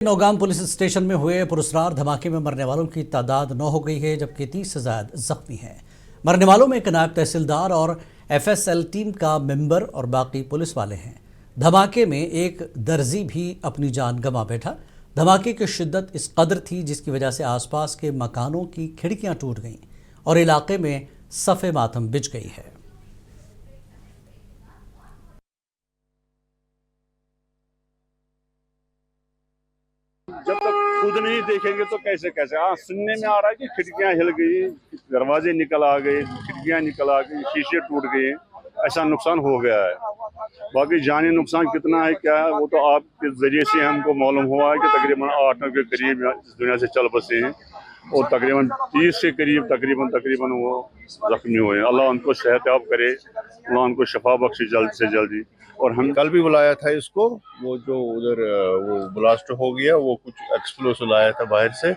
Nowgam police station में हुए पुरस्कार धमाके में मरने वालों की तादाद 9 हो गई है, जबकि 30 से ज्यादा जख्मी हैं। मरने वालों में एक नायब तहसीलदार और एफएसएल टीम का मेंबर और बाकी पुलिस वाले हैं। धमाके में एक दर्जी भी अपनी जान गंवा बैठा। धमाके की शिद्दत इस कदर थी जिसकी वजह से आसपास के मकानों की खिड़कियां टूट गईं और इलाके में सफ़े मातम बिछ गई है। जब तक खुद नहीं देखेंगे तो कैसे हाँ, सुनने में आ रहा है कि खिड़कियां हिल गई, दरवाजे निकल आ गए, खिड़कियां निकल आ गई, शीशे टूट गए, ऐसा नुकसान हो गया है। बाकी जानी नुकसान कितना है क्या है वो तो आपके जरिए से हमको मालूम हुआ है कि तकरीबन 8 के करीब इस दुनिया से चल बसे हैं और तकरीबन 30 के करीब तकरीबन वो जख्मी हुए हैं। अल्लाह उनको सेहतयाब करे, अल्लाह उनको शफा बख्शे जल्द से जल्दी। और हम कल भी बुलाया था इसको, वो जो उधर वो ब्लास्ट हो गया, वो कुछ एक्सप्लोसिव लाया था बाहर से,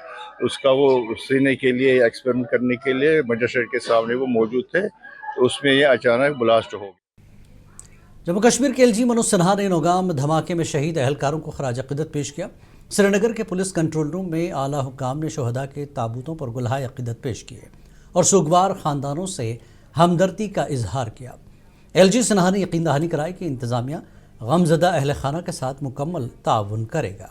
उसका वो सीने के लिए एक्सपेरिमेंट करने के लिए मजिस्ट्रेट के सामने वो मौजूद थे, तो उसमें ये अचानक ब्लास्ट हो गया। जम्मू कश्मीर के एलजी मनोज सिन्हा ने नौगाम धमाके में शहीद अहलकारों को खराज अकीदत पेश किया। श्रीनगर के पुलिस कंट्रोल रूम में आला हुक्काम ने शहदा के ताबूतों पर गुलहाए अकीदत पेश किए और सुगवार खानदानों से हमदर्दी का इजहार किया। एलजी सिन्हा ने यकीन दहानी कराई कि इंतजामिया गमजदा अहल खाना के साथ मुकम्मल ताउन करेगा।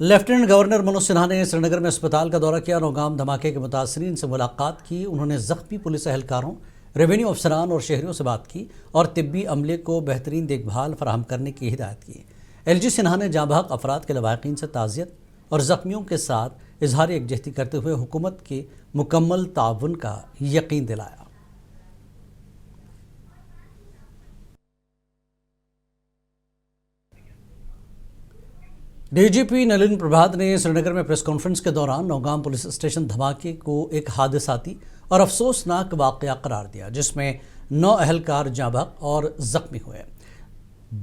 लेफ्टिनेंट गवर्नर मनोज सिन्हा ने श्रीनगर में अस्पताल का दौरा किया। नौगाम धमाके के मुतासरीन से मुलाकात की। उन्होंने जख्मी पुलिस अहलकारों, रेवेन्यू अफसरान और शहरियों से बात की और तिब्बी अमले को बेहतरीन देखभाल फराहम करने की हिदायत की। एलजी सिन्हा ने जाँबाग अफराद के लवाकिन से ताज़ियत और जख्मियों के साथ इजहार यकजहती करते हुए हुकूमत के मुकम्मल ताउन का यकीन दिलाया। डीजीपी नलिन प्रभात ने श्रीनगर में प्रेस कॉन्फ्रेंस के दौरान नौगाम पुलिस स्टेशन धमाके को एक हादसाती और अफसोसनाक वाक़या करार दिया, जिसमें 9 अहलकार जाँबाग और जख्मी हुए।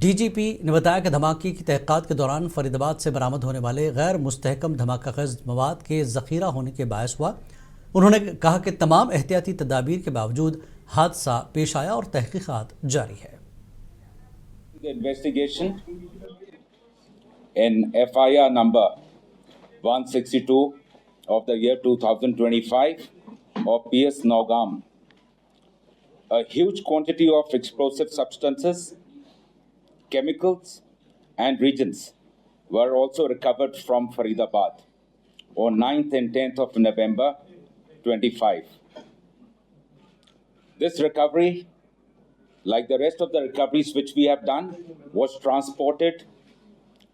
डीजीपी ने बताया कि धमाके की तहक़ीक़ात के दौरान फरीदाबाद से बरामद होने वाले गैर मुस्तहकम धमाका खेज़ मवाद के ज़ख़ीरा होने के बायस हुआ। उन्होंने कहा कि तमाम एहतियाती तदाबीर के बावजूद हादसा पेश आया और तहक़ीक़ात जारी है। In FIR number 162 of the year 2025 of PS Nogam, a huge quantity of explosive substances, chemicals and reagents were also recovered from Faridabad on 9th and 10th of November 25. This recovery, like the rest of the recoveries which we have done, was transported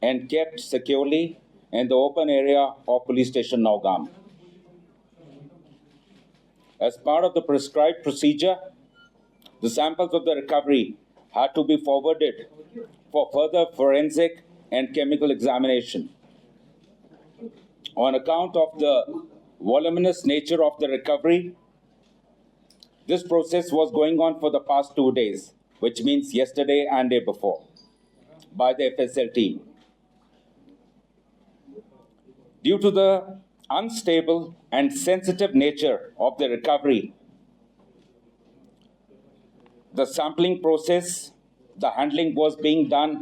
and kept securely in the open area of police station Nogam. As part of the prescribed procedure, the samples of the recovery had to be forwarded for further forensic and chemical examination. On account of the voluminous nature of the recovery, this process was going on for the past 2 days, which means yesterday and day before, by the FSL team. Due to the unstable and sensitive nature of the recovery, the sampling process, the handling was being done.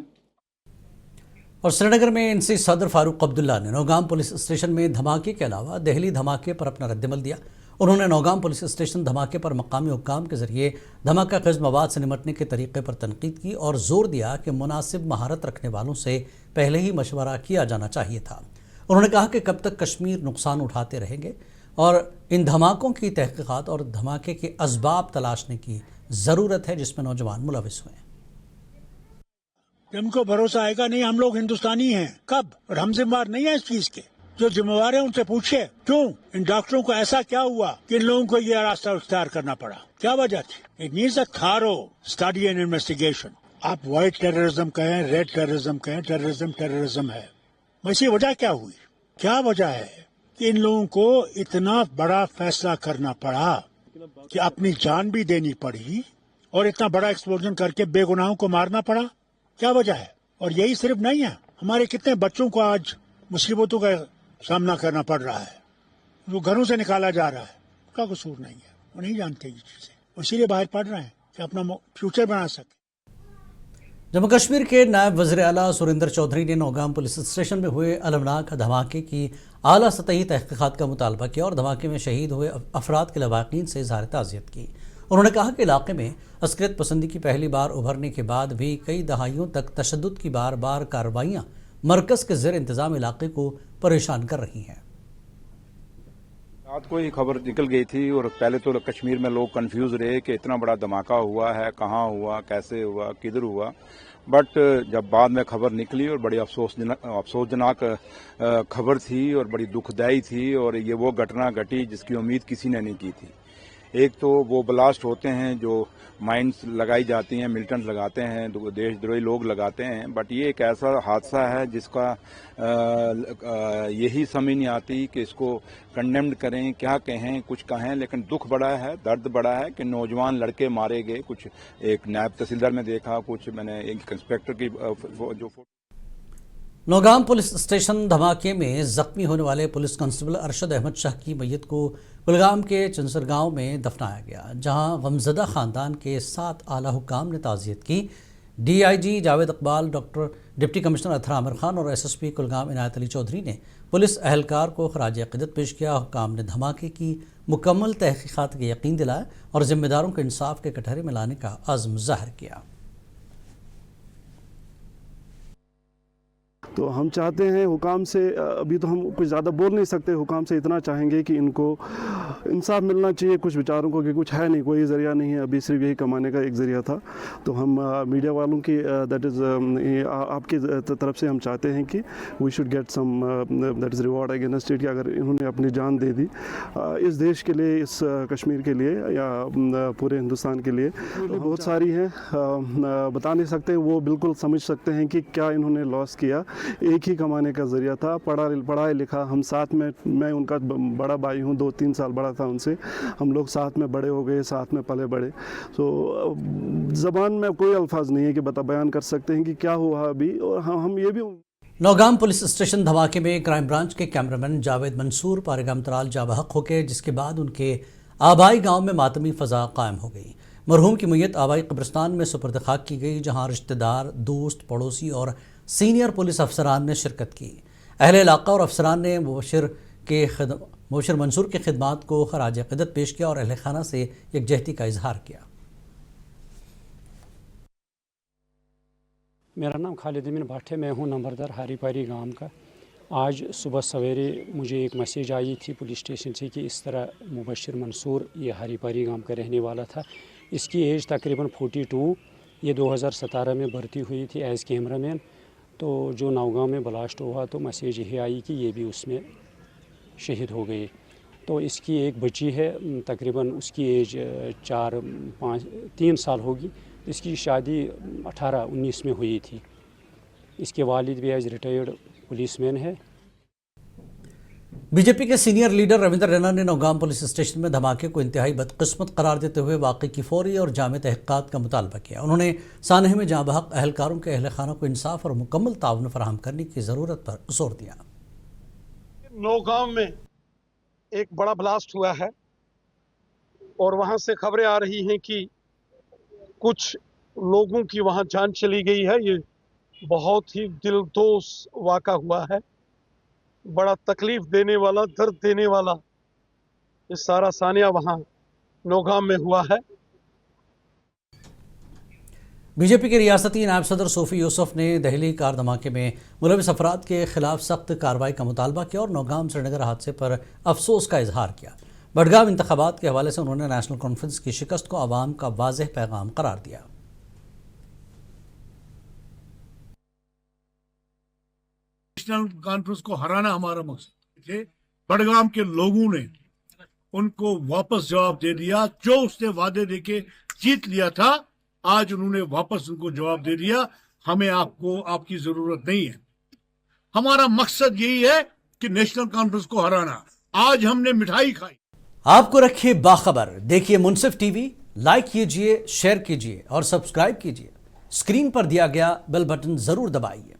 और श्रीनगर में NC सदर फारूक अब्दुल्ला ने Nowgam police station में धमाके के अलावा दहली धमाके पर अपना रद्दमल दिया। उन्होंने नौगाम पुलिस स्टेशन धमाके पर मकामी हुक्काम के जरिए धमाका खेज़ मवाद से निमटने के तरीके पर तनकीद की और जोर दिया कि मुनासिब महारत रखने वालों से पहले ही मशवरा किया जाना चाहिए था। उन्होंने कहा कि कब तक कश्मीर नुकसान उठाते रहेंगे और इन धमाकों की तहक़ीक़ात और धमाके के असबाब तलाशने की ज़रूरत है जिसमें नौजवान मुलविस हुए। हमको भरोसा आएगा नहीं, हम लोग हिंदुस्तानी हैं। कब? और हम जिम्मेवार नहीं है इस चीज के। जो जिम्मेवार है उनसे पूछे क्यों इन डॉक्टरों को ऐसा क्या हुआ कि इन लोगों को ये रास्ता इख्तियार करना पड़ा, क्या वजह थी? It needs a thorough study and investigation. आप व्हाइट टेररिज्म कहें, रेड टेररिज्म कहें, टेररिज्म है। वैसी वजह क्या हुई? क्या वजह है कि इन लोगों को इतना बड़ा फैसला करना पड़ा कि अपनी जान भी देनी पड़ी और इतना बड़ा एक्सप्लोजन करके बेगुनाहों को मारना पड़ा? क्या वजह है? और यही सिर्फ नहीं है, हमारे कितने बच्चों को आज मुसीबतों का सामना करना पड़ रहा है, वो घरों से निकाला जा रहा है, उनका कसूर नहीं है, वो नहीं जानते ये चीजें, इसीलिए बाहर पड़ रहे हैं। कि अपना फ्यूचर बना सके। जम्मू कश्मीर के नायब वज़ीर आला सुरेंद्र चौधरी ने नौगाम पुलिस स्टेशन में हुए अलमनाक धमाके की आला सतही तहकीक़ात का मुतालबा किया और धमाके में शहीद हुए अफराद के लवाक़ीन से इज़हार ताज़ियत की। उन्होंने कहा कि इलाके में अस्करियत पसंदी की पहली बार उभरने के बाद भी कई दहाइयों तक तशद्दुद की बार बार कार्रवाइयाँ मरकज़ के ज़ेर इंतज़ाम इलाके को परेशान कर रही हैं। रात को ही खबर निकल गई थी और पहले तो कश्मीर में लोग कंफ्यूज रहे कि इतना बड़ा धमाका हुआ है, कहाँ हुआ, कैसे हुआ, किधर हुआ। बट जब बाद में खबर निकली और बड़ी अफसोसजनक खबर थी और बड़ी दुखदाई थी और ये वो घटना घटी जिसकी उम्मीद किसी ने नहीं की थी। एक तो वो ब्लास्ट होते हैं जो माइंस लगाई जाती हैं, मिलिटेंट लगाते हैं, देशद्रोही लोग लगाते हैं, बट ये एक ऐसा हादसा है जिसका यही समझ नहीं आती कि इसको कंडेम्ड करें, क्या कहें, कुछ कहें, लेकिन दुख बड़ा है, दर्द बड़ा है कि नौजवान लड़के मारे गए। कुछ एक नायब तहसीलदार में देखा, कुछ मैंने एक इंस्पेक्टर की जो नौगाम पुलिस स्टेशन धमाके में जख्मी होने वाले पुलिस कांस्टेबल अरशद अहमद शाह की मैयत को कुलगाम के चंसर गांव में दफनाया गया, जहां गमजदा खानदान के 7 आला हुक्काम ने ताज़ियत की। DIG Javed Iqbal, doctor deputy commissioner Athar Aamir Khan और SSP कुलगाम इनायत अली चौधरी ने पुलिस अहलकार को खराज अक़ीदत पेश किया। हुक्काम ने धमाके की मुकम्मल तहक़ीक़ात का यकीन दिलाया और ज़िम्मेदारों को इंसाफ के कटहरे में लाने का अज़्म ज़ाहिर किया। तो हम चाहते हैं हुकाम से, अभी तो हम कुछ ज़्यादा बोल नहीं सकते, हुकाम से इतना चाहेंगे कि इनको इंसाफ मिलना चाहिए कुछ बेचारों को, कि कुछ है नहीं, कोई ज़रिया नहीं है, अभी सिर्फ यही कमाने का एक ज़रिया था। तो हम मीडिया वालों की दैट इज़ आपकी तरफ से हम चाहते हैं कि we should get some that is reward against it, कि अगर इन्होंने अपनी जान दे दी इस देश के लिए, इस कश्मीर के लिए या पूरे हिंदुस्तान के लिए, तो बहुत सारी हैं, बता नहीं सकते। वो बिल्कुल समझ सकते हैं कि क्या इन्होंने लॉस किया। एक ही कमाने का ज़रिया था, पढ़ा लिखा, हम साथ में, मैं उनका बड़ा भाई हूँ, 2-3 साल बड़ा था उनसे, हम लोग साथ में बड़े हो गए, साथ में पले बड़े। तो ज़बान में कोई अल्फाज नहीं है कि बयान कर सकते हैं कि क्या हुआ अभी। और हम ये भी नौगाम पुलिस स्टेशन धमाके में क्राइम ब्रांच के कैमरामैन जावेद मंसूर पारेगाम तराल जाबहक हो गए, जिसके बाद उनके आबाई गांव में मातमी फ़ज़ा कायम हो गई। मरहूम की मैयत आबाई कब्रिस्तान में सुपर्द खाक की गई, जहां रिश्तेदार, दोस्त, पड़ोसी और सीनियर पुलिस अफसरान ने शिरकत की। अहले इलाका और अफसरान ने मुबशिर मंसूर की खिदमात को खराज अक़ीदत पेश किया और अहले खाना से यकजहती का इजहार किया। मेरा नाम खालिद अमीन भट्ट है, मैं हूँ नंबरदार हारीपारी गांव का। आज सुबह सवेरे मुझे एक मैसेज आई थी पुलिस स्टेशन से कि इस तरह मुबशिर मंसूर, ये हारीपारी गांव का रहने वाला था, इसकी एज तकरीबन 42, ये 2017 में भर्ती हुई थी एज़ कैमरामैन। तो जो नौगांव में ब्लास्ट हुआ तो मैसेज यही आई कि ये भी उसमें शहीद हो गए। तो इसकी एक बच्ची है, तकरीबन उसकी एज 3 साल होगी। इसकी शादी 18-19 में हुई थी। इसके वालिद भी एज रिटायर्ड पुलिसमैन है। बीजेपी के सीनियर लीडर रविंद्र रैना ने नौगाम पुलिस स्टेशन में धमाके को इंतहाई बदकिस्मत करार देते हुए वाक़े की फौरी और जामे तहक़ीक़ात का मुतालबा किया। उन्होंने सानहे में जहाँ बहक अहलकारों के अहल खाना को इंसाफ और मुकम्मल ताउन फराहम करने की ज़रूरत पर जोर दिया। नौगाम में एक बड़ा ब्लास्ट हुआ है और वहाँ से खबरें आ रही हैं कि कुछ लोगों की वहाँ जान चली गई है। ये बहुत ही दिलदोज़ वाक़ा हुआ है, बड़ा तकलीफ देने वाला, दर्द देने वाला ये सारा सानिया वहाँ नौगाम में हुआ है। बीजेपी के रियासती नायब सदर सूफी यूसुफ ने दहली कार धमाके में मुलविस अफराद के खिलाफ सख्त कार्रवाई का मुतालबा किया और नौगाम श्रीनगर हादसे पर अफसोस का इजहार किया। बडगाम इंतखाबात के हवाले से उन्होंने नेशनल कॉन्फ्रेंस की शिकस्त को आवाम का वाज़ेह पैगाम करार दिया। नेशनल कॉन्फ्रेंस को हराना हमारा मकसद थे। बडगाम के लोगों ने उनको वापस जवाब दे दिया, जो उसने वादे देके जीत लिया था, आज उन्होंने वापस उनको जवाब दे दिया। हमें आपकी जरूरत नहीं है। हमारा मकसद यही है कि नेशनल कॉन्फ्रेंस को हराना। आज हमने मिठाई खाई। आपको रखिए बाखबर, देखिए मुनसिफ टीवी, लाइक कीजिए, शेयर कीजिए और सब्सक्राइब कीजिए। स्क्रीन पर दिया गया बेल बटन जरूर दबाइए।